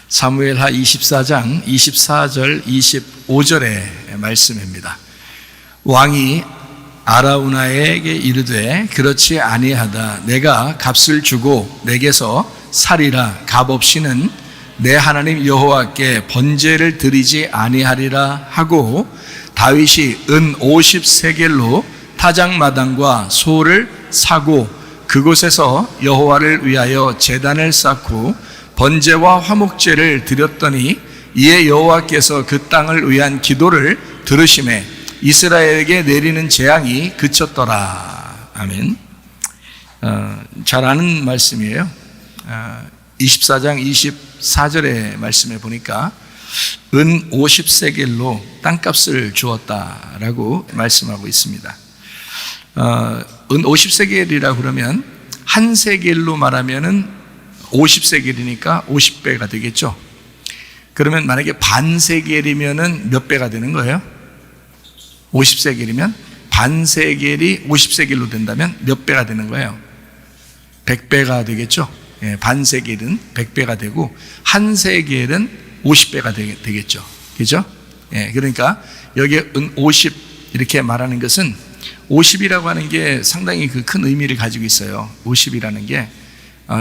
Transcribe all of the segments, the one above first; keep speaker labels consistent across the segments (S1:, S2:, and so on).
S1: 사무엘하 24장 24절 25절의 말씀입니다. 왕이 아라우나에게 이르되 그렇지 아니하다. 내가 값을 주고 내게서 살이라. 값 없이는 내 하나님 여호와께 번제를 드리지 아니하리라 하고, 다윗이 은 50세겔로 타작마당과 소를 사고 그곳에서 여호와를 위하여 제단을 쌓고 번제와 화목제를 드렸더니 이에 여호와께서 그 땅을 위한 기도를 들으시매 이스라엘에게 내리는 재앙이 그쳤더라. 아멘. 잘 아는 말씀이에요. 24장 24절의 말씀에 보니까 은 50세겔로 땅값을 주었다라고 말씀하고 있습니다. 은 50세겔이라 그러면 한 세겔로 말하면은 50세겔이니까 50배가 되겠죠. 그러면 만약에 반 세겔이면은 몇 배가 되는 거예요? 50세겔이면 반 세겔이 50세겔로 된다면 몇 배가 되는 거예요? 100배가 되겠죠. 예, 반 세겔은 100배가 되고 한 세겔은 50배가 되겠죠. 그죠? 예, 그러니까 여기에 은 50 이렇게 말하는 것은 50이라고 하는 게 상당히 그 큰 의미를 가지고 있어요. 50이라는 게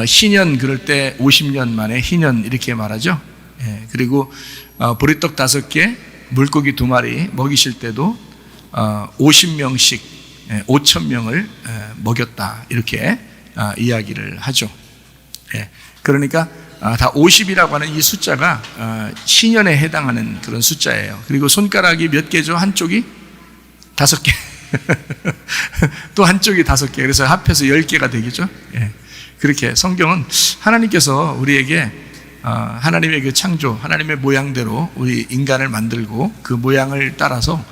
S1: 희년, 그럴 때 50년 만에 희년 이렇게 말하죠. 예, 그리고 보리떡 5개, 물고기 2마리 먹이실 때도 50명씩 5,000명을 먹였다 이렇게 이야기를 하죠. 예, 그러니까 다 50이라고 하는 이 숫자가 희년에 해당하는 그런 숫자예요. 그리고 손가락이 몇 개죠? 한쪽이 5개 또 한쪽이 5개, 그래서 합해서 10개가 되겠죠. 예. 그렇게 성경은 하나님께서 우리에게 하나님의 그 창조, 하나님의 모양대로 우리 인간을 만들고 그 모양을 따라서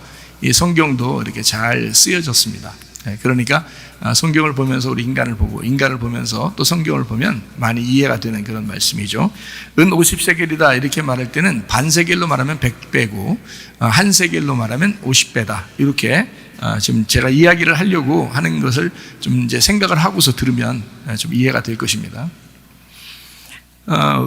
S1: 이 성경도 이렇게 잘 쓰여졌습니다. 그러니까 성경을 보면서 우리 인간을 보고 인간을 보면서 또 성경을 보면 많이 이해가 되는 그런 말씀이죠. 은 50세겔이다 이렇게 말할 때는 반 세겔로 말하면 100배고 한 세겔로 말하면 50배다 이렇게 지금 제가 이야기를 하려고 하는 것을 좀 이제 생각을 하고서 들으면 좀 이해가 될 것입니다.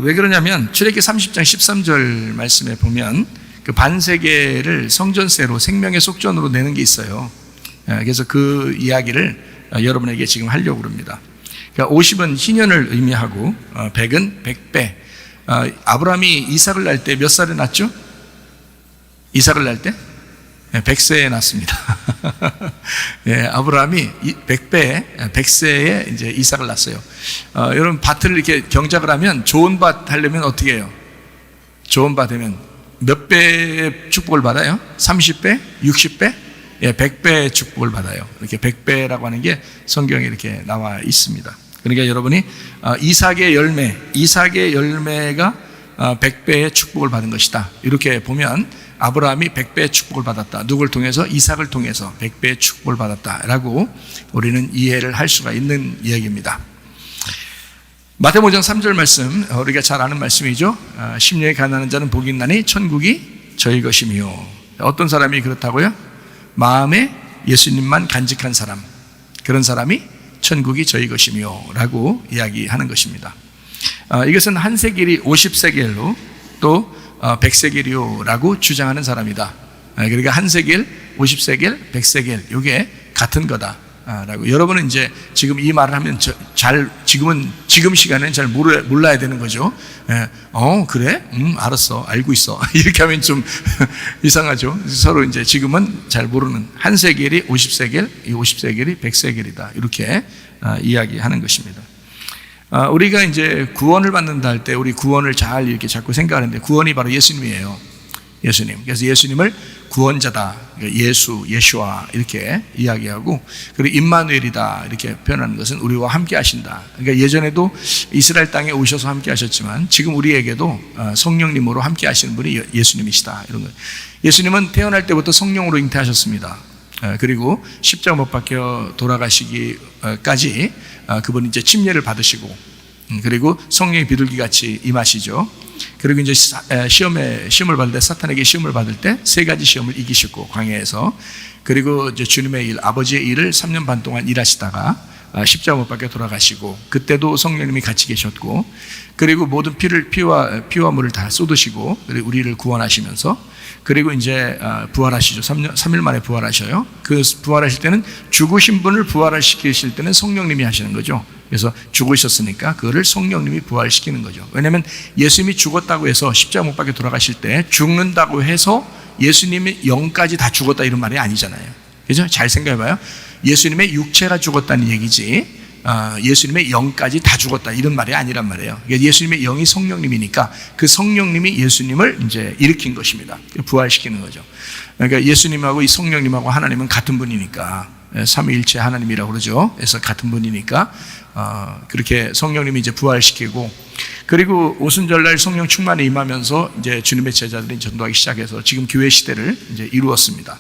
S1: 왜 그러냐면 출애굽기 30장 13절 말씀에 보면 그 반세겔을 성전세로 생명의 속전으로 내는 게 있어요. 그래서 그 이야기를 여러분에게 지금 하려고 합니다. 그러니까 50은 희년을 의미하고 100은 100배. 아브라함이 이삭을 낳을 때 몇 살에 낳았죠? 이삭을 낳을 때 100세에 낳습니다. 예, 아브라함이 100세에 이제 이삭을 낳았어요. 여러분 밭을 이렇게 경작을 하면 좋은 밭 하려면 어떻게 해요? 좋은 밭 하면 몇 배의 축복을 받아요? 30배? 60배? 예, 100배의 축복을 받아요. 이렇게 100배라고 하는 게 성경에 이렇게 나와 있습니다. 그러니까 여러분이 이삭의 열매가 100배의 축복을 받은 것이다. 이렇게 보면 아브라함이 100배의 축복을 받았다. 누굴 통해서? 이삭을 통해서 100배의 축복을 받았다라고 우리는 이해를 할 수가 있는 이야기입니다. 마태복음 5장 3절 말씀, 우리가 잘 아는 말씀이죠. 심령이 가난한 자는 복이 있나니 천국이 저희 것이며. 어떤 사람이 그렇다고요? 마음에 예수님만 간직한 사람, 그런 사람이 천국이 저희 것이며 라고 이야기하는 것입니다. 이것은 한 세겔이 50세겔로 또 100세겔이라고 주장하는 사람이다. 그러니까 한 세겔, 50세겔, 100세겔 이게 같은 거다 라고. 여러분은 이제 지금 이 말을 하면 지금 시간에는 잘 몰라야 되는 거죠. 그래? 알았어. 알고 있어. 이렇게 하면 좀 이상하죠. 서로 이제 지금은 잘 모르는, 한 세겔이 50세겔, 이 50세겔이 100세겔이다. 이렇게 이야기하는 것입니다. 우리가 이제 구원을 받는다 할 때 우리 구원을 잘 이렇게 자꾸 생각하는데 구원이 바로 예수님이에요. 예수님. 그래서 예수님을 구원자다, 예수와 이렇게 이야기하고, 그리고 임마누엘이다 이렇게 표현하는 것은 우리와 함께 하신다. 그러니까 예전에도 이스라엘 땅에 오셔서 함께 하셨지만 지금 우리에게도 성령님으로 함께 하시는 분이 예수님이시다. 이런 거. 예수님은 태어날 때부터 성령으로 잉태하셨습니다. 그리고 십자가 못 박혀 돌아가시기까지 그분이 이제 침례를 받으시고, 그리고 성령의 비둘기 같이 임하시죠. 그리고 이제 시험을 받을 때, 사탄에게 시험을 받을 때 3가지 시험을 이기시고 광야에서, 그리고 이제 주님의 일, 아버지의 일을 3년 반 동안 일하시다가 십자가 못 박혀 돌아가시고, 그때도 성령님이 같이 계셨고, 그리고 모든 피와 물을 다 쏟으시고, 그리고 우리를 구원하시면서, 그리고 이제 부활하시죠. 3일 만에 부활하셔요. 그 부활하실 때는 죽으신 분을 부활시키실 때는 성령님이 하시는 거죠. 그래서 죽으셨으니까 그거를 성령님이 부활시키는 거죠. 왜냐하면 예수님이 죽었다고 해서 십자가 못 박혀 돌아가실 때 죽는다고 해서 예수님의 영까지 다 죽었다 이런 말이 아니잖아요. 그죠? 잘 생각해봐요. 예수님의 육체가 죽었다는 얘기지 예수님의 영까지 다 죽었다 이런 말이 아니란 말이에요. 예수님의 영이 성령님이니까 그 성령님이 예수님을 이제 일으킨 것입니다. 부활시키는 거죠. 그러니까 예수님하고 이 성령님하고 하나님은 같은 분이니까, 삼위일체 하나님이라고 그러죠. 그래서 같은 분이니까 그렇게 성령님이 이제 부활시키고, 그리고 오순절날 성령 충만에 임하면서 이제 주님의 제자들이 전도하기 시작해서 지금 교회 시대를 이제 이루었습니다.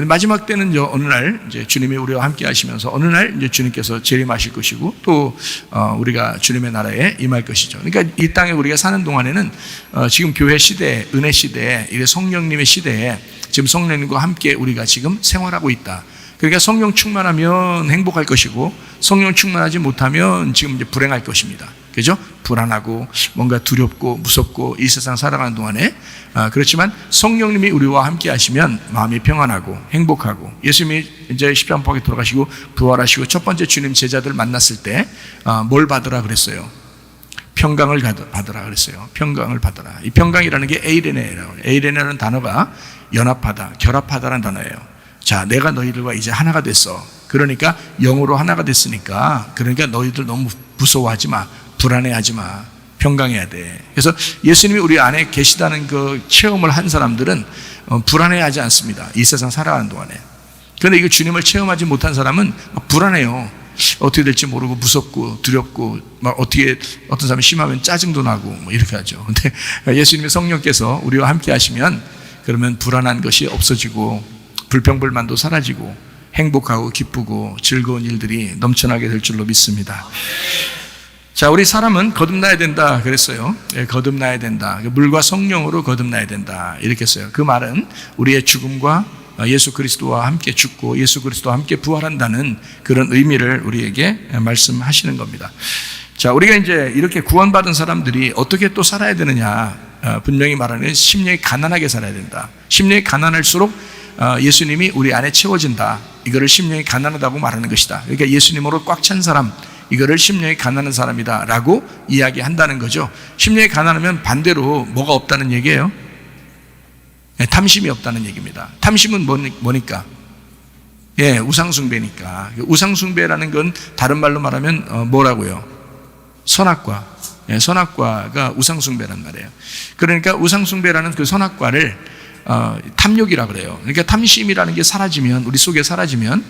S1: 마지막 때는 이제 어느 날 이제 주님이 우리와 함께 하시면서 어느 날 이제 주님께서 재림하실 것이고, 또 우리가 주님의 나라에 임할 것이죠. 그러니까 이 땅에 우리가 사는 동안에는 지금 교회 시대, 은혜 시대, 이 성령님의 시대에 지금 성령님과 함께 우리가 지금 생활하고 있다. 그러니까 성령 충만하면 행복할 것이고, 성령 충만하지 못하면 지금 이제 불행할 것입니다. 그죠? 불안하고 뭔가 두렵고 무섭고 이 세상 살아가는 동안에, 그렇지만 성령님이 우리와 함께 하시면 마음이 평안하고 행복하고, 예수님이 이제 십자가 못 박혀 돌아가시고 부활하시고 첫 번째 주님 제자들 만났을 때 뭘 받으라 그랬어요? 평강을 받으라 그랬어요. 평강을 받으라. 이 평강이라는 게 에이레네라고. 에이레네라는 단어가 연합하다, 결합하다라는 단어예요. 자, 내가 너희들과 이제 하나가 됐어. 그러니까 영으로 하나가 됐으니까, 그러니까 너희들 너무 무서워하지 마, 불안해하지 마, 평강해야 돼. 그래서 예수님이 우리 안에 계시다는 그 체험을 한 사람들은 불안해하지 않습니다. 이 세상 살아가는 동안에. 그런데 이거 주님을 체험하지 못한 사람은 불안해요. 어떻게 될지 모르고 무섭고 두렵고, 막 어떤 사람이 심하면 짜증도 나고 뭐 이렇게 하죠. 근데 예수님의 성령께서 우리와 함께 하시면 그러면 불안한 것이 없어지고, 불평불만도 사라지고 행복하고 기쁘고 즐거운 일들이 넘쳐나게 될 줄로 믿습니다. 자, 우리 사람은 거듭나야 된다 그랬어요. 거듭나야 된다. 물과 성령으로 거듭나야 된다 이렇게 했어요. 그 말은 우리의 죽음과 예수 그리스도와 함께 죽고 예수 그리스도와 함께 부활한다는 그런 의미를 우리에게 말씀하시는 겁니다. 자, 우리가 이제 이렇게 구원받은 사람들이 어떻게 또 살아야 되느냐, 분명히 말하는 심령이 가난하게 살아야 된다. 심령이 가난할수록 예수님이 우리 안에 채워진다. 이거를 심령이 가난하다고 말하는 것이다. 그러니까 예수님으로 꽉 찬 사람, 이거를 심령이 가난한 사람이다 라고 이야기한다는 거죠. 심령이 가난하면 반대로 뭐가 없다는 얘기예요? 탐심이 없다는 얘기입니다. 탐심은 뭐니까? 우상숭배니까. 우상숭배라는 건 다른 말로 말하면 뭐라고요? 선악과. 선악과가 우상숭배란 말이에요. 그러니까 우상숭배라는 그 선악과를 탐욕이라 그래요. 그러니까 탐심이라는 게 사라지면, 우리 속에 사라지면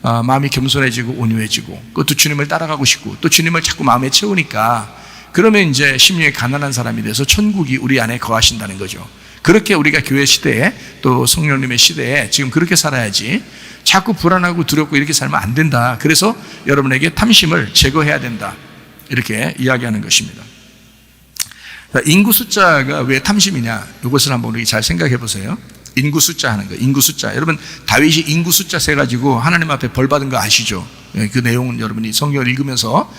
S1: 마음이 겸손해지고 온유해지고, 그것도 주님을 따라가고 싶고, 또 주님을 자꾸 마음에 채우니까, 그러면 이제 심령이 가난한 사람이 돼서 천국이 우리 안에 거하신다는 거죠. 그렇게 우리가 교회 시대에, 또 성령님의 시대에 지금 그렇게 살아야지, 자꾸 불안하고 두렵고 이렇게 살면 안 된다. 그래서 여러분에게 탐심을 제거해야 된다, 이렇게 이야기하는 것입니다. 인구 숫자가 왜 탐심이냐, 이것을 한번 우리 잘 생각해 보세요. 인구 숫자 하는 거, 인구 숫자. 여러분, 다윗이 인구 숫자 세가지고 하나님 앞에 벌 받은 거 아시죠? 그 내용은 여러분이 성경을 읽으면서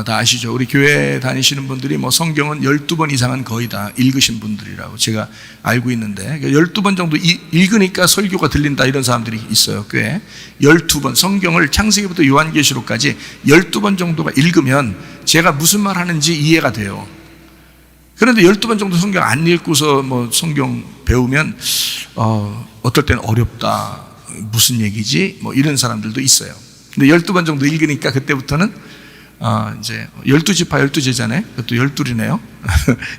S1: 다 아시죠? 우리 교회 다니시는 분들이 뭐 성경은 12번 이상은 거의 다 읽으신 분들이라고 제가 알고 있는데, 12번 정도 읽으니까 설교가 들린다 이런 사람들이 있어요. 꽤 12번, 성경을 창세기부터 요한계시록까지 12번 정도가 읽으면 제가 무슨 말 하는지 이해가 돼요. 그런데 12번 정도 성경 안 읽고서 뭐 성경 배우면 어떨 때는 어렵다, 무슨 얘기지, 뭐 이런 사람들도 있어요. 근데 12번 정도 읽으니까 그때부터는 이제 12지파 12제자네, 그것도 12이네요.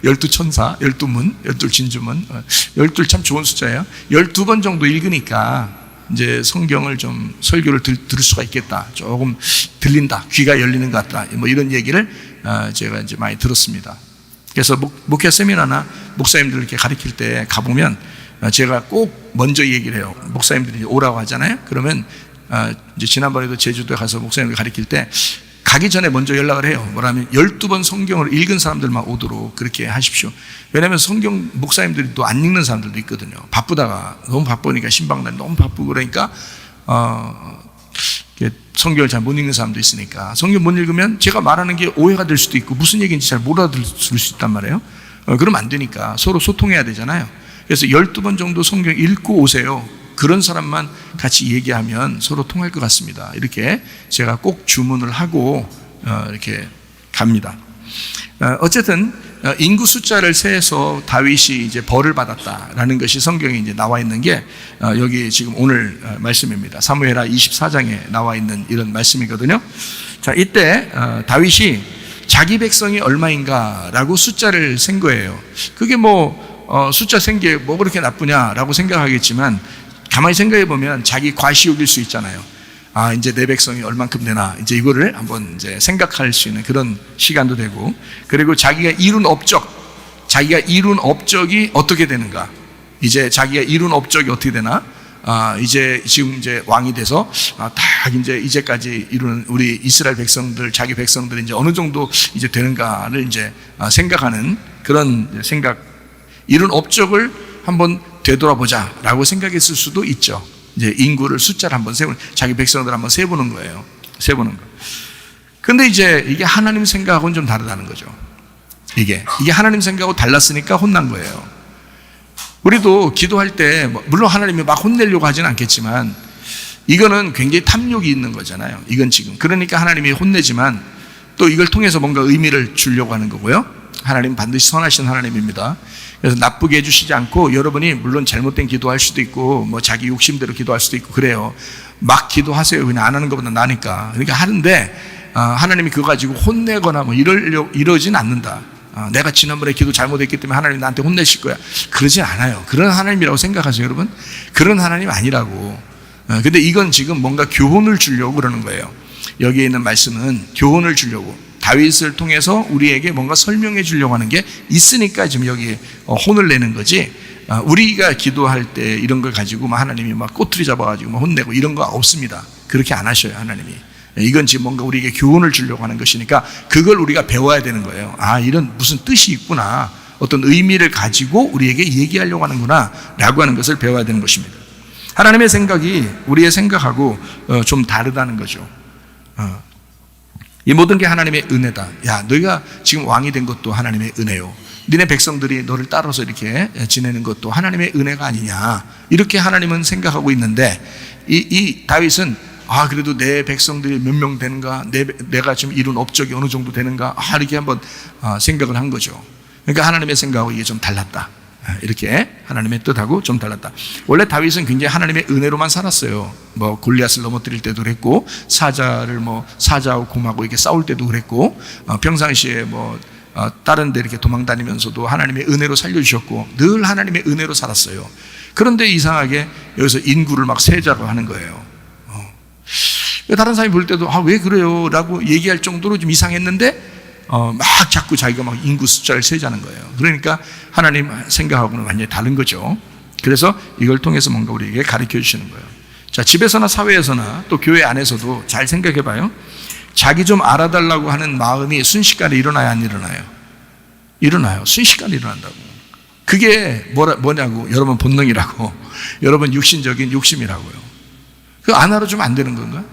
S1: 12천사, 12문, 12진주문, 12 참 좋은 숫자예요. 12번 정도 읽으니까 이제 성경을 좀, 설교를 들을 수가 있겠다, 조금 들린다, 귀가 열리는 것 같다, 뭐 이런 얘기를 제가 이제 많이 들었습니다. 그래서 목회 세미나나 목사님들 이렇게 가르칠 때 가보면 제가 꼭 먼저 얘기를 해요. 목사님들이 오라고 하잖아요. 그러면 이제 지난번에도 제주도에 가서 목사님들 가르칠 때 가기 전에 먼저 연락을 해요. 뭐라면 12번 성경을 읽은 사람들만 오도록 그렇게 하십시오. 왜냐하면 성경 목사님들이 또 안 읽는 사람들도 있거든요. 바쁘다가, 너무 바쁘니까 신방날 너무 바쁘고 그러니까 성경을 잘 못 읽는 사람도 있으니까 성경 못 읽으면 제가 말하는 게 오해가 될 수도 있고 무슨 얘기인지 잘 못 알아들을 수 있단 말이에요. 그러면 안 되니까 서로 소통해야 되잖아요. 그래서 12번 정도 성경 읽고 오세요. 그런 사람만 같이 얘기하면 서로 통할 것 같습니다. 이렇게 제가 꼭 주문을 하고 이렇게 갑니다. 어쨌든 인구 숫자를 세서 다윗이 이제 벌을 받았다라는 것이 성경에 이제 나와 있는 게 여기 지금 오늘 말씀입니다. 사무엘하 24장에 나와 있는 이런 말씀이거든요. 자, 이때 다윗이 자기 백성이 얼마인가라고 숫자를 센 거예요. 그게 숫자 센 게 뭐 그렇게 나쁘냐라고 생각하겠지만 가만히 생각해 보면 자기 과시욕일 수 있잖아요. 아, 이제 내 백성이 얼만큼 되나, 이제 이거를 한번 이제 생각할 수 있는 그런 시간도 되고, 그리고 자기가 이룬 업적이 어떻게 되는가, 이제 자기가 이룬 업적이 어떻게 되나, 이제 지금 이제 왕이 돼서 딱 이제까지 이루는 우리 이스라엘 백성들, 자기 백성들이 이제 어느 정도 이제 되는가를 이제 생각하는 그런 생각, 이룬 업적을 한번 되돌아보자라고 생각했을 수도 있죠. 이제 인구를 숫자를 한번 자기 백성들 한번 세보는 거예요. 세보는 거. 근데 이제 이게 하나님 생각하고는 좀 다르다는 거죠. 이게 하나님 생각하고 달랐으니까 혼난 거예요. 우리도 기도할 때 물론 하나님이 막 혼내려고 하진 않겠지만 이거는 굉장히 탐욕이 있는 거잖아요. 이건 지금 그러니까 하나님이 혼내지만 또 이걸 통해서 뭔가 의미를 주려고 하는 거고요. 하나님은 반드시 선하신 하나님입니다. 그래서 나쁘게 해주시지 않고 여러분이 물론 잘못된 기도할 수도 있고 자기 욕심대로 기도할 수도 있고 그래요. 막 기도하세요. 그냥 안 하는 것보다 나으니까. 그러니까 하는데 하나님이 그거 가지고 혼내거나 이러진 않는다. 내가 지난번에 기도 잘못했기 때문에 하나님이 나한테 혼내실 거야. 그러진 않아요. 그런 하나님이라고 생각하세요, 여러분? 그런 하나님 아니라고. 근데 이건 지금 뭔가 교훈을 주려고 그러는 거예요. 여기에 있는 말씀은 교훈을 주려고, 다윗을 통해서 우리에게 뭔가 설명해 주려고 하는 게 있으니까 지금 여기에 혼을 내는 거지, 우리가 기도할 때 이런 걸 가지고 하나님이 꼬투리 잡아가지고 혼내고 이런 거 없습니다. 그렇게 안 하셔요, 하나님이. 이건 지금 뭔가 우리에게 교훈을 주려고 하는 것이니까 그걸 우리가 배워야 되는 거예요. 이런 무슨 뜻이 있구나, 어떤 의미를 가지고 우리에게 얘기하려고 하는구나 라고 하는 것을 배워야 되는 것입니다. 하나님의 생각이 우리의 생각하고 좀 다르다는 거죠. 이 모든 게 하나님의 은혜다. 야, 너희가 지금 왕이 된 것도 하나님의 은혜요. 니네 백성들이 너를 따라서 이렇게 지내는 것도 하나님의 은혜가 아니냐, 이렇게 하나님은 생각하고 있는데 이 다윗은 그래도 내 백성들이 몇 명 되는가, 내가 지금 이룬 업적이 어느 정도 되는가, 이렇게 한번 생각을 한 거죠. 그러니까 하나님의 생각하고 이게 좀 달랐다. 이렇게 하나님의 뜻하고 좀 달랐다. 원래 다윗은 굉장히 하나님의 은혜로만 살았어요. 골리앗을 넘어뜨릴 때도 그랬고, 사자하고 곰하고 이렇게 싸울 때도 그랬고, 평상시에 다른 데 이렇게 도망다니면서도 하나님의 은혜로 살려주셨고, 늘 하나님의 은혜로 살았어요. 그런데 이상하게 여기서 인구를 세자고 하는 거예요. 다른 사람이 볼 때도 왜 그래요? 라고 얘기할 정도로 좀 이상했는데 자꾸 자기가 인구 숫자를 세자는 거예요. 그러니까 하나님 생각하고는 완전히 다른 거죠. 그래서 이걸 통해서 뭔가 우리에게 가르쳐 주시는 거예요. 자, 집에서나 사회에서나 또 교회 안에서도 잘 생각해 봐요. 자기 좀 알아달라고 하는 마음이 순식간에 일어나요, 안 일어나요? 일어나요. 순식간에 일어난다고. 그게 뭐냐고, 여러분 본능이라고, 여러분 육신적인 욕심이라고요. 그거 안 알아주면 안 되는 건가?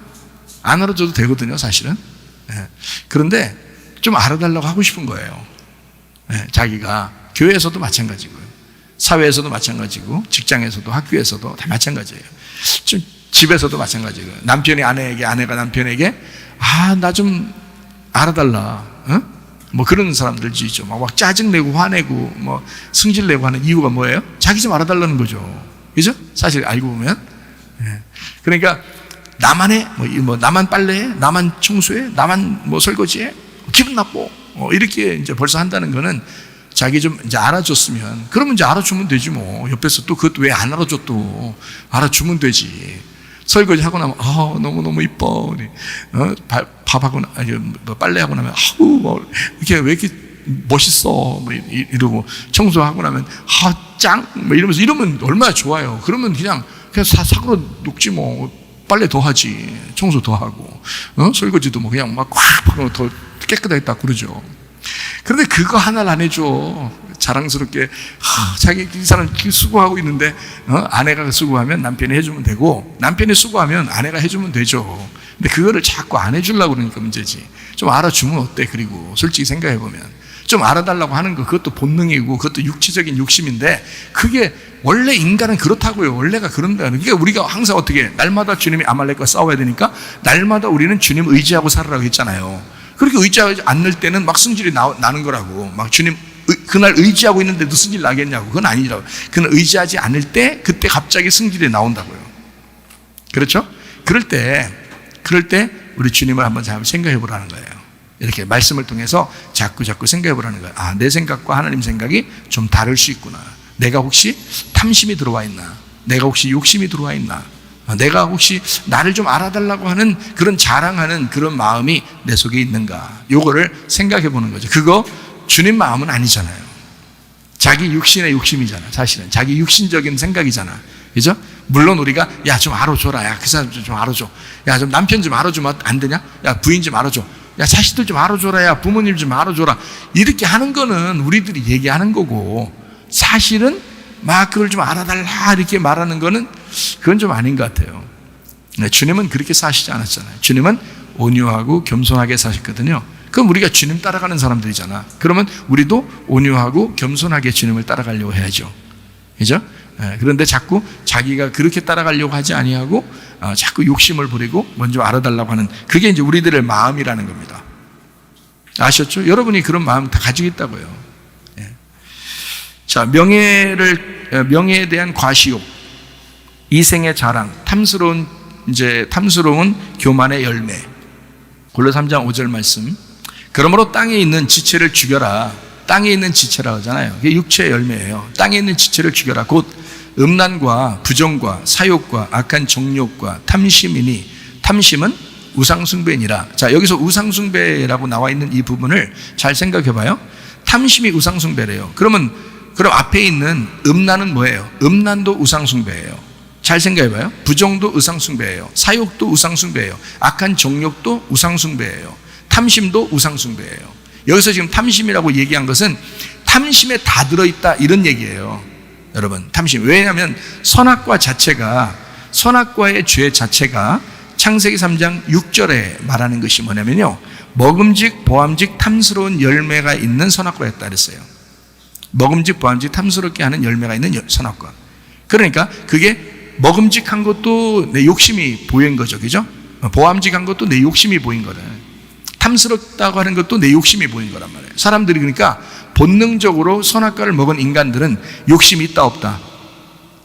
S1: 안 알아줘도 되거든요, 사실은. 그런데 좀 알아달라고 하고 싶은 거예요. 자기가 교회에서도 마찬가지고요, 사회에서도 마찬가지고, 직장에서도, 학교에서도 다 마찬가지예요. 집에서도 마찬가지고요. 남편이 아내에게, 아내가 남편에게 나 좀 알아달라, 그런 사람들도 있죠. 막 짜증내고 화내고 승질내고 하는 이유가 뭐예요? 자기 좀 알아달라는 거죠. 그죠? 사실 알고 보면. 그러니까 나만 해, 나만 빨래해, 나만 청소해, 나만 설거지해, 기분 나빠, 이렇게 이제 벌써 한다는 거는 자기 좀 이제 알아줬으면, 그러면 이제 알아주면 되지 옆에서 또 그것도 왜 안 알아줘, 또 알아주면 되지. 설거지 하고 나면 너무 이뻐, 밥하고 빨래하고 나면 이렇게 왜 이렇게 멋있어, 이러고, 청소하고 나면 짱, 이러면서 이러면 얼마나 좋아요. 그러면 그냥 사고로 녹지 빨래 더 하지, 청소 더 하고, 설거지도 그냥 꽉 하고 더 깨끗하게 딱 그러죠. 그런데 그거 하나를 안 해줘. 자랑스럽게 자기 이 사람 수고하고 있는데 아내가 수고하면 남편이 해주면 되고, 남편이 수고하면 아내가 해주면 되죠. 근데 그거를 자꾸 안 해주려고 그러니까 문제지. 좀 알아주면 어때? 그리고 솔직히 생각해보면 좀 알아달라고 하는 거, 그것도 본능이고 그것도 육체적인 욕심인데, 그게 원래 인간은 그렇다고요. 원래가 그런다. 그러니까 우리가 항상 어떻게, 날마다 주님이 아말렉과 싸워야 되니까 날마다 우리는 주님 의지하고 살으라고 했잖아요. 그렇게 의지하지 않을 때는 막 승질이 나는 거라고. 막 주님 그날 의지하고 있는데도 승질 나겠냐고. 그건 아니라고. 그는 의지하지 않을 때 그때 갑자기 승질이 나온다고요. 그렇죠? 그럴 때 우리 주님을 한번 잘 생각해 보라는 거예요. 이렇게 말씀을 통해서 자꾸 생각해 보라는 거예요. 아, 내 생각과 하나님 생각이 좀 다를 수 있구나. 내가 혹시 탐심이 들어와 있나? 내가 혹시 욕심이 들어와 있나? 내가 혹시 나를 좀 알아달라고 하는 그런 자랑하는 그런 마음이 내 속에 있는가? 요거를 생각해 보는 거죠. 그거 주님 마음은 아니잖아요. 자기 육신의 욕심이잖아. 사실은 자기 육신적인 생각이잖아. 그죠? 물론 우리가 야 좀 알아줘라. 야 그 사람 좀 알아줘. 야 좀 남편 좀 알아주면 안 되냐? 야 부인 좀 알아줘. 야 자식들 좀 알아줘라. 야 부모님 좀 알아줘라. 이렇게 하는 거는 우리들이 얘기하는 거고, 사실은 막 그걸 좀 알아달라 이렇게 말하는 거는 그건 좀 아닌 것 같아요. 주님은 그렇게 사시지 않았잖아요. 주님은 온유하고 겸손하게 사셨거든요. 그럼 우리가 주님 따라가는 사람들이잖아. 그러면 우리도 온유하고 겸손하게 주님을 따라가려고 해야죠. 그죠? 그런데 자꾸 자기가 그렇게 따라가려고 하지 아니하고 자꾸 욕심을 부리고 먼저 알아달라고 하는, 그게 이제 우리들의 마음이라는 겁니다. 아셨죠? 여러분이 그런 마음 다 가지고 있다고요. 자, 명예에 대한 과시욕, 이생의 자랑, 탐스러운 교만의 열매. 골로새 3장 5절 말씀. 그러므로 땅에 있는 지체를 죽여라. 땅에 있는 지체라고 하잖아요. 그게 육체의 열매예요. 땅에 있는 지체를 죽여라. 곧 음란과 부정과 사욕과 악한 정욕과 탐심이니, 탐심은 우상숭배니라. 자, 여기서 우상숭배라고 나와 있는 이 부분을 잘 생각해 봐요. 탐심이 우상숭배래요. 그럼 앞에 있는 음란은 뭐예요? 음란도 우상숭배예요. 잘 생각해 봐요. 부정도 우상숭배예요. 사욕도 우상숭배예요. 악한 정욕도 우상숭배예요. 탐심도 우상숭배예요. 여기서 지금 탐심이라고 얘기한 것은 탐심에 다 들어있다 이런 얘기예요. 여러분, 탐심. 왜냐하면 선악과의 죄 자체가 창세기 3장 6절에 말하는 것이 뭐냐면요, 먹음직 보암직 탐스러운 열매가 있는 선악과였다 그랬어요. 먹음직 보암직 탐스럽게 하는 열매가 있는 선악과. 그러니까 그게 먹음직한 것도 내 욕심이 보인 거죠. 그죠? 보암직한 것도 내 욕심이 보인 거다. 탐스럽다고 하는 것도 내 욕심이 보인 거란 말이에요. 사람들이 그러니까 본능적으로 선악과를 먹은 인간들은 욕심이 있다 없다?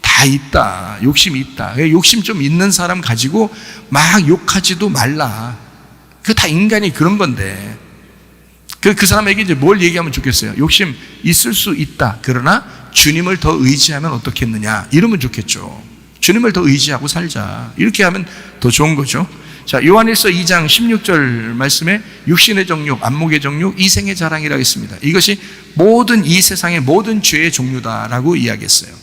S1: 다 있다. 욕심이 있다. 욕심 좀 있는 사람 가지고 막 욕하지도 말라. 그 다 인간이 그런 건데, 그 사람에게 이제 뭘 얘기하면 좋겠어요? 욕심 있을 수 있다. 그러나 주님을 더 의지하면 어떻겠느냐? 이러면 좋겠죠. 주님을 더 의지하고 살자. 이렇게 하면 더 좋은 거죠. 자, 요한일서 2장 16절 말씀에 육신의 정욕, 안목의 정욕, 이생의 자랑이라고 했습니다. 이것이 모든 이 세상의 모든 죄의 종류다라고 이야기했어요.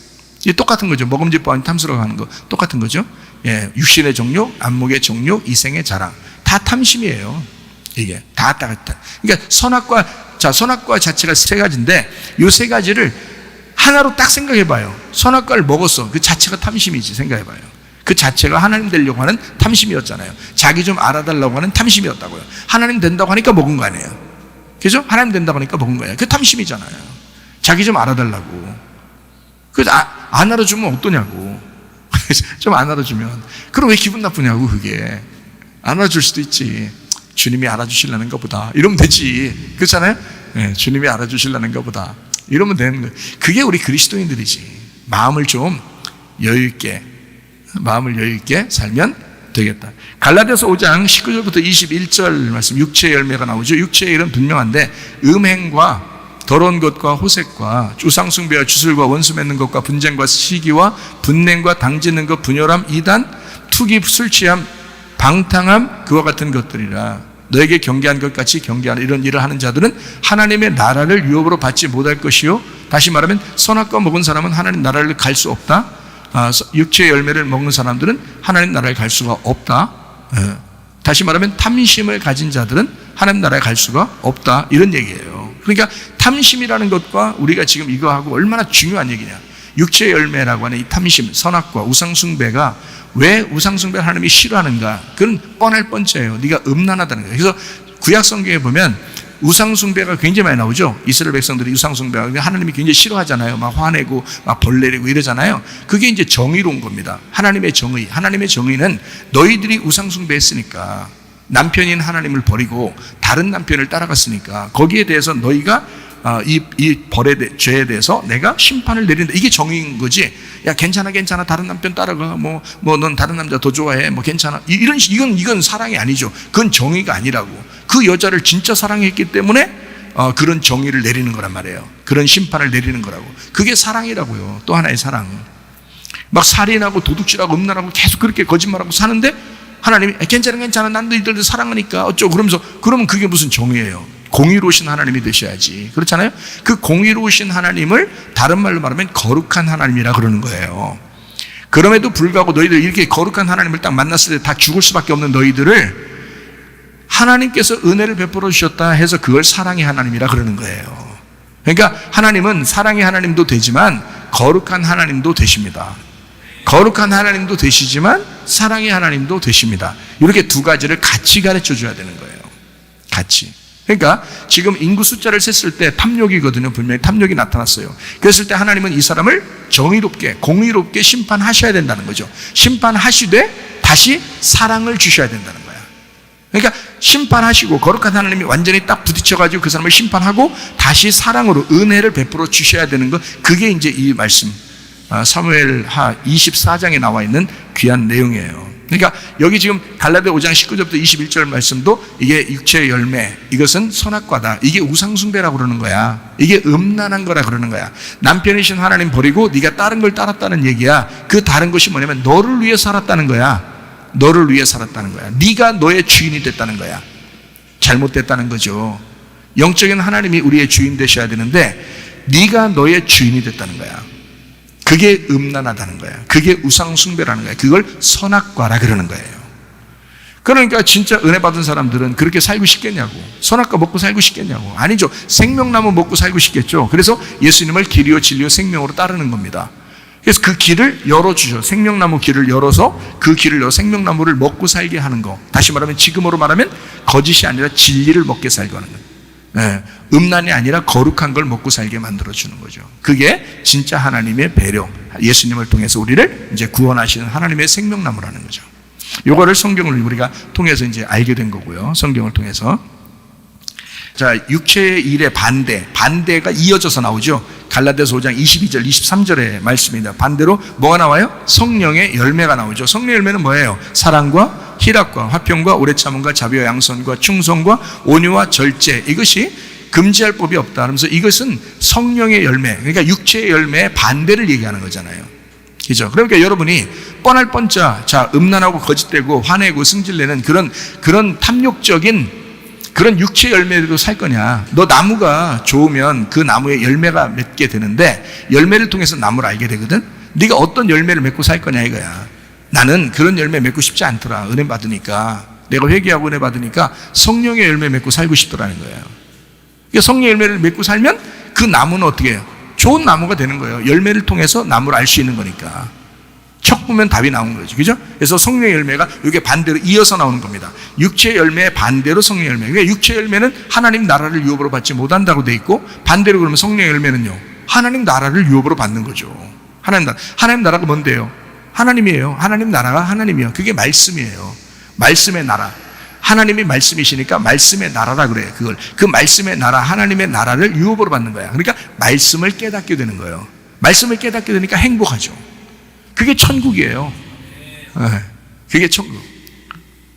S1: 이 똑같은 거죠. 먹음직 보암 탐스러워하는 거 똑같은 거죠. 예, 육신의 정욕, 안목의 정욕, 이생의 자랑, 다 탐심이에요. 이게 다. 그러니까 선악과 자체가 세 가지인데 이 세 가지를 하나로 딱 생각해봐요. 선악과를 먹었어. 그 자체가 탐심이지. 생각해봐요. 그 자체가 하나님 되려고 하는 탐심이었잖아요. 자기 좀 알아달라고 하는 탐심이었다고요. 하나님 된다고 하니까 먹은 거 아니에요. 그죠? 하나님 된다고 하니까 먹은 거예요. 그 탐심이잖아요. 자기 좀 알아달라고. 그래서 안 알아주면 어떠냐고. 좀 안 알아주면. 그럼 왜 기분 나쁘냐고. 그게 안 알아줄 수도 있지. 주님이 알아주시려는 것보다 이러면 되지. 그렇잖아요? 네, 주님이 알아주시려는 것보다 이러면 되는 거예요. 그게 우리 그리스도인들이지. 마음을 여유 있게 살면 되겠다. 갈라디아서 5장 19절부터 21절 말씀, 육체의 열매가 나오죠. 육체의 일은 분명한데 음행과 더러운 것과 호색과 우상숭배와 주술과 원수 맺는 것과 분쟁과 시기와 분냉과 당짓는 것, 분열함, 이단, 투기, 술취함, 방탕함, 그와 같은 것들이라. 너에게 경계한 것 같이 경계하는 이런 일을 하는 자들은 하나님의 나라를 유업으로 받지 못할 것이요, 다시 말하면 선악과 먹은 사람은 하나님 나라를 갈 수 없다. 육체의 열매를 먹는 사람들은 하나님 나라에 갈 수가 없다. 다시 말하면 탐심을 가진 자들은 하나님 나라에 갈 수가 없다. 이런 얘기예요. 그러니까 탐심이라는 것과 우리가 지금 이거하고 얼마나 중요한 얘기냐. 육체의 열매라고 하는 이 탐심, 선악과 우상숭배가 왜 우상숭배를 하나님이 싫어하는가? 그건 뻔할 뻔째예요. 네가 음란하다는 거예요. 그래서 구약 성경에 보면 우상숭배가 굉장히 많이 나오죠. 이스라엘 백성들이 우상숭배하고 하나님이 굉장히 싫어하잖아요. 막 화내고 막 벌내리고 이러잖아요. 그게 이제 정의로운 겁니다. 하나님의 정의. 하나님의 정의는 너희들이 우상숭배했으니까, 남편인 하나님을 버리고 다른 남편을 따라갔으니까 거기에 대해서 너희가 이 벌의 죄에 대해서 내가 심판을 내린다. 이게 정의인 거지. 야, 괜찮아 다른 남편 따라가. 넌 다른 남자 더 좋아해. 괜찮아. 이건 사랑이 아니죠. 그건 정의가 아니라고. 그 여자를 진짜 사랑했기 때문에 그런 정의를 내리는 거란 말이에요. 그런 심판을 내리는 거라고. 그게 사랑이라고요. 또 하나의 사랑. 막 살인하고 도둑질하고 음란하고 계속 그렇게 거짓말하고 사는데 하나님이 괜찮아 난 너희들도 사랑하니까 어쩌고 그러면서, 그러면 그게 무슨 정의예요? 공의로우신 하나님이 되셔야지. 그렇잖아요? 그 공의로우신 하나님을 다른 말로 말하면 거룩한 하나님이라 그러는 거예요. 그럼에도 불구하고 너희들 이렇게 거룩한 하나님을 딱 만났을 때 다 죽을 수밖에 없는 너희들을 하나님께서 은혜를 베풀어 주셨다 해서 그걸 사랑의 하나님이라 그러는 거예요. 그러니까 하나님은 사랑의 하나님도 되지만 거룩한 하나님도 되십니다. 거룩한 하나님도 되시지만 사랑의 하나님도 되십니다. 이렇게 두 가지를 같이 가르쳐 줘야 되는 거예요. 같이. 그러니까 지금 인구 숫자를 셌을 때 탐욕이거든요. 분명히 탐욕이 나타났어요. 그랬을 때 하나님은 이 사람을 정의롭게 공의롭게 심판하셔야 된다는 거죠. 심판하시되 다시 사랑을 주셔야 된다는 거예요. 그러니까 심판하시고 거룩한 하나님이 완전히 딱 부딪혀가지고 그 사람을 심판하고 다시 사랑으로 은혜를 베풀어 주셔야 되는 것, 그게 이제 이 말씀 사무엘하 24장에 나와 있는 귀한 내용이에요. 그러니까 여기 지금 갈라디아 5장 19절부터 21절 말씀도 이게 육체의 열매, 이것은 선악과다. 이게 우상숭배라고 그러는 거야. 이게 음란한 거라 그러는 거야. 남편이신 하나님 버리고 네가 다른 걸 따랐다는 얘기야. 그 다른 것이 뭐냐면 너를 위해 살았다는 거야. 너를 위해 살았다는 거야. 네가 너의 주인이 됐다는 거야. 잘못됐다는 거죠. 영적인 하나님이 우리의 주인 되셔야 되는데 네가 너의 주인이 됐다는 거야. 그게 음란하다는 거야. 그게 우상숭배라는 거야. 그걸 선악과라 그러는 거예요. 그러니까 진짜 은혜 받은 사람들은 그렇게 살고 싶겠냐고. 선악과 먹고 살고 싶겠냐고. 아니죠. 생명나무 먹고 살고 싶겠죠. 그래서 예수님을 길이요 진리요 생명으로 따르는 겁니다. 그래서 그 길을 열어주셔. 생명나무 길을 열어서 그 길을 열어 생명나무를 먹고 살게 하는 거. 다시 말하면 지금으로 말하면 거짓이 아니라 진리를 먹게 살게 하는 거예요. 네, 음란이 아니라 거룩한 걸 먹고 살게 만들어주는 거죠. 그게 진짜 하나님의 배려, 예수님을 통해서 우리를 이제 구원하시는 하나님의 생명나무라는 거죠. 요거를 성경을 우리가 통해서 이제 알게 된 거고요. 성경을 통해서. 자, 육체의 일의 반대가 이어져서 나오죠. 갈라디아서 5장 22절, 23절의 말씀입니다. 반대로 뭐가 나와요? 성령의 열매가 나오죠. 성령의 열매는 뭐예요? 사랑과 희락과 화평과 오래 참음과 자비와 양선과 충성과 온유와 절제. 이것이 금지할 법이 없다. 그러면서 이것은 성령의 열매, 그러니까 육체의 열매의 반대를 얘기하는 거잖아요. 그죠? 그러니까 여러분이 뻔할 뻔짜, 자, 음란하고 거짓되고 화내고 승질내는 그런 탐욕적인 그런 육체 열매로 살 거냐? 너 나무가 좋으면 그 나무에 열매가 맺게 되는데 열매를 통해서 나무를 알게 되거든? 네가 어떤 열매를 맺고 살 거냐 이거야. 나는 그런 열매 맺고 싶지 않더라. 은혜 받으니까. 내가 회개하고 은혜 받으니까 성령의 열매 맺고 살고 싶더라는 거예요. 그러니까 성령의 열매를 맺고 살면 그 나무는 어떻게 해요? 좋은 나무가 되는 거예요. 열매를 통해서 나무를 알 수 있는 거니까. 척 보면 답이 나오는 거죠. 그죠? 그래서 성령의 열매가 이게 반대로 이어서 나오는 겁니다. 육체의 열매의 반대로 성령의 열매. 그러니까 육체의 열매는 하나님 나라를 유업으로 받지 못한다고 돼 있고, 반대로 그러면 성령의 열매는요, 하나님 나라를 유업으로 받는 거죠. 하나님 나라가 뭔데요? 하나님이에요. 하나님 나라가 하나님이에요. 그게 말씀이에요. 말씀의 나라. 하나님이 말씀이시니까 말씀의 나라라 그래요. 그 말씀의 나라, 하나님의 나라를 유업으로 받는 거야. 그러니까 말씀을 깨닫게 되는 거예요. 말씀을 깨닫게 되니까 행복하죠. 그게 천국이에요. 네, 그게 천국.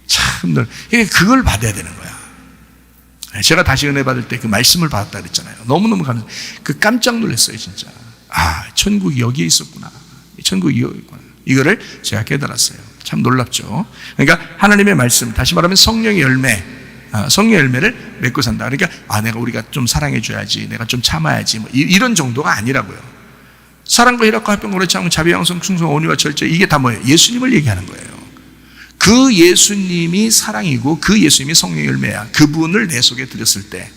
S1: 참, 그걸 받아야 되는 거야. 제가 다시 은혜 받을 때 그 말씀을 받았다 그랬잖아요. 너무너무 감사해요. 깜짝 놀랐어요, 진짜. 아, 천국이 여기에 있었구나. 천국이 여기 있구나. 이거를 제가 깨달았어요. 참 놀랍죠. 그러니까 하나님의 말씀, 다시 말하면 성령의 열매, 성령의 열매를 맺고 산다. 그러니까 우리가 좀 사랑해줘야지, 내가 좀 참아야지, 뭐 이런 정도가 아니라고요. 사랑과 희락과 화평과 오래 참음, 자비, 양선, 충성, 온유와 절제, 이게 다 뭐예요? 예수님을 얘기하는 거예요. 그 예수님이 사랑이고 그 예수님이 성령의 열매야. 그분을 내 속에 들였을 때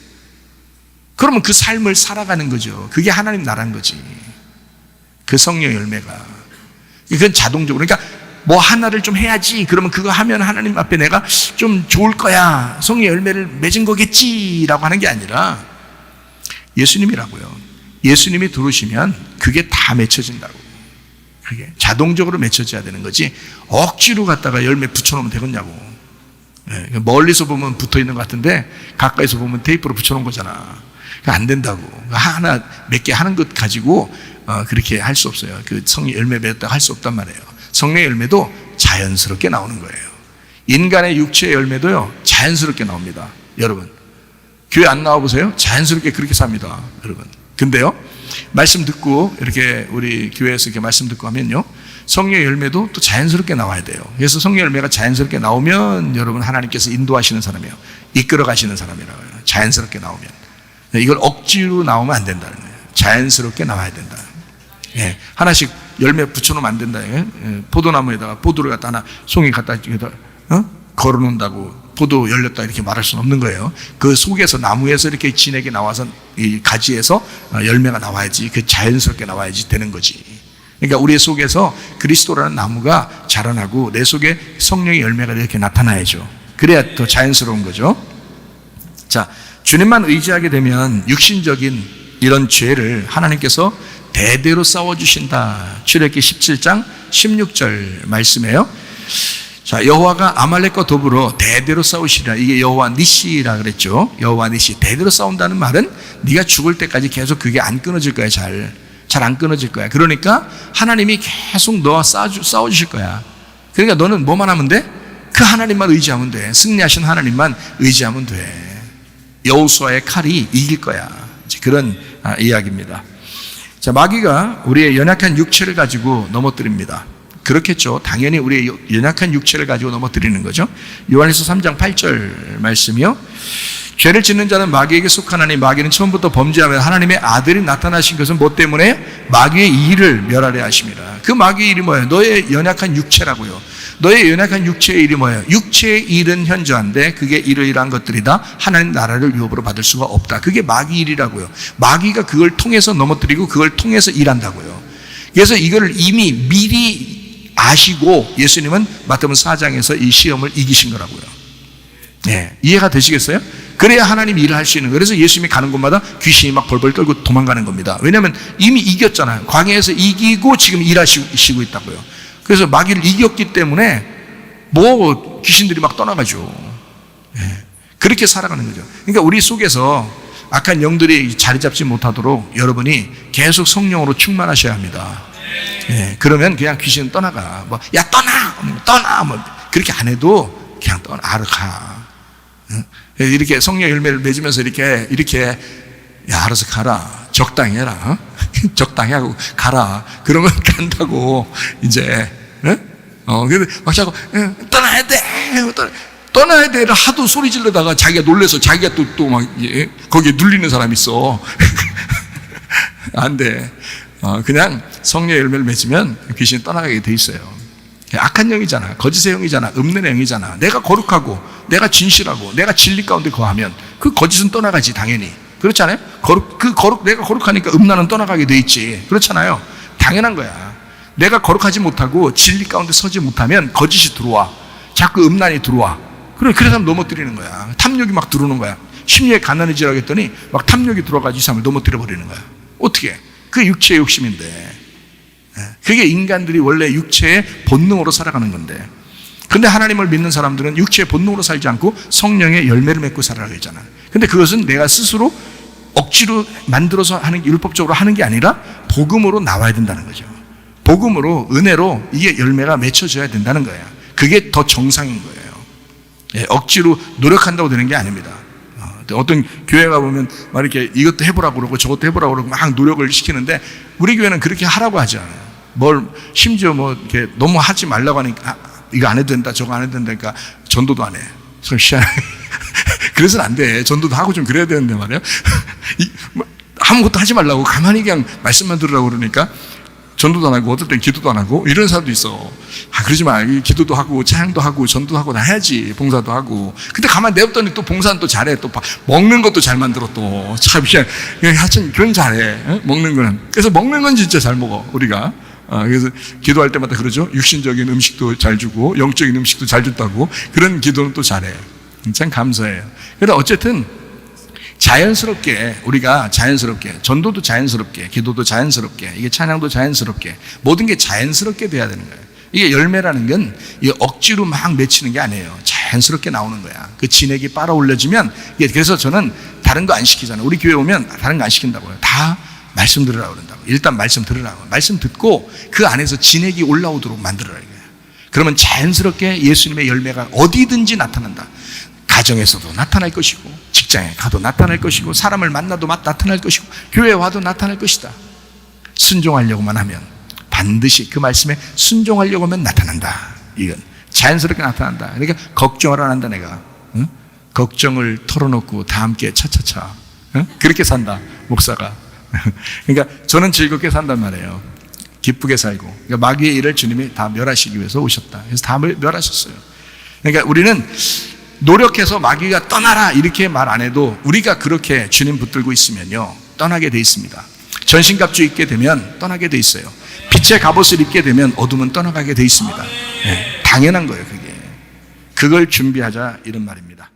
S1: 그러면 그 삶을 살아가는 거죠. 그게 하나님 나라인 거지. 그 성령 열매가. 이건 자동적으로. 그러니까 뭐 하나를 좀 해야지. 그러면 그거 하면 하나님 앞에 내가 좀 좋을 거야. 성령 열매를 맺은 거겠지라고 하는 게 아니라 예수님이라고요. 예수님이 들어오시면 그게 다 맺혀진다고. 그게 자동적으로 맺혀져야 되는 거지. 억지로 갖다가 열매 붙여놓으면 되겠냐고. 멀리서 보면 붙어 있는 것 같은데 가까이서 보면 테이프로 붙여놓은 거잖아. 안 된다고. 하나 몇 개 하는 것 가지고 그렇게 할 수 없어요. 그 성령 열매 맺었다고 할 수 없단 말이에요. 성령 열매도 자연스럽게 나오는 거예요. 인간의 육체의 열매도요 자연스럽게 나옵니다. 여러분 교회 안 나와보세요? 자연스럽게 그렇게 삽니다. 여러분. 근데요 말씀 듣고 이렇게 우리 교회에서 이렇게 말씀 듣고 하면요 성령 열매도 또 자연스럽게 나와야 돼요. 그래서 성령 열매가 자연스럽게 나오면 여러분 하나님께서 인도하시는 사람이에요. 이끌어 가시는 사람이라고요. 자연스럽게 나오면. 이걸 억지로 나오면 안 된다는 거예요. 자연스럽게 나와야 된다. 예, 하나씩 열매 붙여놓으면 안 된다. 예? 포도나무에다가 포도를 갖다 하나 송이 갖다 걸어놓는다고 포도 열렸다 이렇게 말할 수는 없는 거예요. 그 속에서 나무에서 이렇게 진액이 나와서 이 가지에서 열매가 나와야지, 그 자연스럽게 나와야지 되는 거지. 그러니까 우리 속에서 그리스도라는 나무가 자라나고 내 속에 성령의 열매가 이렇게 나타나야죠. 그래야 더 자연스러운 거죠. 자, 주님만 의지하게 되면 육신적인 이런 죄를 하나님께서 대대로 싸워주신다. 출애굽기 17장 16절 말씀이에요. 자, 여호와가 아말렉과 더불어 대대로 싸우시리라. 이게 여호와 니시라 그랬죠. 여호와 니시. 대대로 싸운다는 말은 네가 죽을 때까지 계속 그게 안 끊어질 거야. 잘 안 끊어질 거야. 그러니까 하나님이 계속 너와 싸워주실 거야. 그러니까 너는 뭐만 하면 돼? 그 하나님만 의지하면 돼. 승리하신 하나님만 의지하면 돼. 여호수아의 칼이 이길 거야. 그런 이야기입니다. 자, 마귀가 우리의 연약한 육체를 가지고 넘어뜨립니다. 그렇겠죠. 당연히 우리의 연약한 육체를 가지고 넘어뜨리는 거죠. 요한일서 3장 8절 말씀이요. 죄를 짓는 자는 마귀에게 속하나니 마귀는 처음부터 범죄하며 하나님의 아들이 나타나신 것은 뭐 때문에? 마귀의 일을 멸하려 하심이라. 그 마귀의 일이 뭐예요? 너의 연약한 육체라고요. 너의 연약한 육체의 일이 뭐예요? 육체의 일은 현저한데 그게 이러이러한 것들이다. 하나님 나라를 유업으로 받을 수가 없다. 그게 마귀 일이라고요. 마귀가 그걸 통해서 넘어뜨리고 그걸 통해서 일한다고요. 그래서 이거를 이미 미리 아시고 예수님은 마태복음 4장에서 이 시험을 이기신 거라고요. 네, 이해가 되시겠어요? 그래야 하나님 일을 할 수 있는 거예요. 그래서 예수님이 가는 곳마다 귀신이 막 벌벌 떨고 도망가는 겁니다. 왜냐하면 이미 이겼잖아요. 광야에서 이기고 지금 일하시고 있다고요. 그래서 마귀를 이겼기 때문에 뭐 귀신들이 막 떠나가죠. 네, 그렇게 살아가는 거죠. 그러니까 우리 속에서 악한 영들이 자리 잡지 못하도록 여러분이 계속 성령으로 충만하셔야 합니다. 네, 그러면 그냥 귀신은 떠나가. 뭐, 야, 떠나! 뭐, 그렇게 안 해도 그냥 가. 이렇게 성령 열매를 맺으면서 이렇게, 야, 알아서 가라. 적당히 해라. 적당히 하고 가라. 그러면 간다고, 이제. 근데 막 자꾸, 떠나야 돼! 떠나야 돼를 하도 소리 지르다가 자기가 놀래서 자기가 또 막, 거기에 눌리는 사람이 있어. 안 돼. 그냥 성령 열매를 맺으면 귀신이 떠나가게 돼 있어요. 악한 영이잖아. 거짓의 영이잖아. 읍면의 영이잖아. 내가 거룩하고 내가 진실하고 내가 진리 가운데 거하면 그 거짓은 떠나가지 당연히. 그렇잖아요. 내가 거룩하니까 음란은 떠나가게 돼 있지. 그렇잖아요. 당연한 거야. 내가 거룩하지 못하고 진리 가운데 서지 못하면 거짓이 들어와. 자꾸 음란이 들어와. 그래서 넘어뜨리는 거야. 탐욕이 막 들어오는 거야. 심리에 가난해지라고 했더니 막 탐욕이 들어가지고 이 사람을 넘어뜨려 버리는 거야. 어떻게? 그게 육체의 욕심인데. 그게 인간들이 원래 육체의 본능으로 살아가는 건데. 근데 하나님을 믿는 사람들은 육체의 본능으로 살지 않고 성령의 열매를 맺고 살아가고 있잖아. 근데 그것은 내가 스스로 억지로 만들어서 하는 게, 율법적으로 하는 게 아니라 복음으로 나와야 된다는 거죠. 복음으로, 은혜로 이게 열매가 맺혀져야 된다는 거예요. 그게 더 정상인 거예요. 억지로 노력한다고 되는 게 아닙니다. 어떤 교회 가보면 막 이렇게 이것도 해보라고 그러고 저것도 해보라고 그러고 막 노력을 시키는데 우리 교회는 그렇게 하라고 하지 않아요. 심지어 이렇게 너무 하지 말라고 하니까 이거 안 해도 된다, 저거 안 해도 된다니까 전도도 안 해. 그래서는 안 돼. 전도도 하고 좀 그래야 되는데 말이에요. 아무것도 하지 말라고 가만히 그냥 말씀만 들으라고 그러니까
S2: 전도도 안 하고 어떨 땐 기도도 안 하고 이런 사람도 있어. 그러지 마. 기도도 하고 찬양도 하고 전도도 하고 다 해야지. 봉사도 하고. 근데 가만 내었더니 또 봉사는 또 잘해. 또 먹는 것도 잘 만들어 또. 참 하여튼 그건 잘해. 먹는 거는. 그래서 먹는 건 진짜 잘 먹어 우리가. 그래서 기도할 때마다 그러죠. 육신적인 음식도 잘 주고 영적인 음식도 잘 줬다고. 그런 기도는 또 잘해. 참 감사해요. 그래서 어쨌든 자연스럽게 우리가 자연스럽게 전도도 자연스럽게 기도도 자연스럽게 이게 찬양도 자연스럽게 모든 게 자연스럽게 돼야 되는 거예요. 이게 열매라는 건 이게 억지로 막 맺히는 게 아니에요. 자연스럽게 나오는 거야. 그 진액이 빨아 올려지면 그래서 저는 다른 거 안 시키잖아요. 우리 교회 오면 다른 거 안 시킨다고요. 다 말씀 들으라고 그런다고. 일단 말씀 들으라고. 말씀 듣고 그 안에서 진액이 올라오도록 만들어라 이거예요. 그러면 자연스럽게 예수님의 열매가 어디든지 나타난다. 가정에서도 나타날 것이고 직장에 가도 나타날 것이고 사람을 만나도 나타날 것이고 교회에 와도 나타날 것이다. 순종하려고만 하면 반드시 그 말씀에 순종하려고 하면 나타난다. 이건 자연스럽게 나타난다. 그러니까 걱정을 안 한다 내가. 응? 걱정을 털어놓고 다 함께 차차차. 응? 그렇게 산다 목사가. 그러니까 저는 즐겁게 산단 말이에요. 기쁘게 살고. 그러니까 마귀의 일을 주님이 다 멸하시기 위해서 오셨다. 그래서 다 멸하셨어요. 그러니까 우리는 노력해서 마귀가 떠나라 이렇게 말 안 해도 우리가 그렇게 주님 붙들고 있으면요 떠나게 돼 있습니다. 전신갑주 입게 되면 떠나게 돼 있어요. 빛의 갑옷을 입게 되면 어둠은 떠나가게 돼 있습니다. 네, 당연한 거예요. 그게. 그걸 준비하자 이런 말입니다.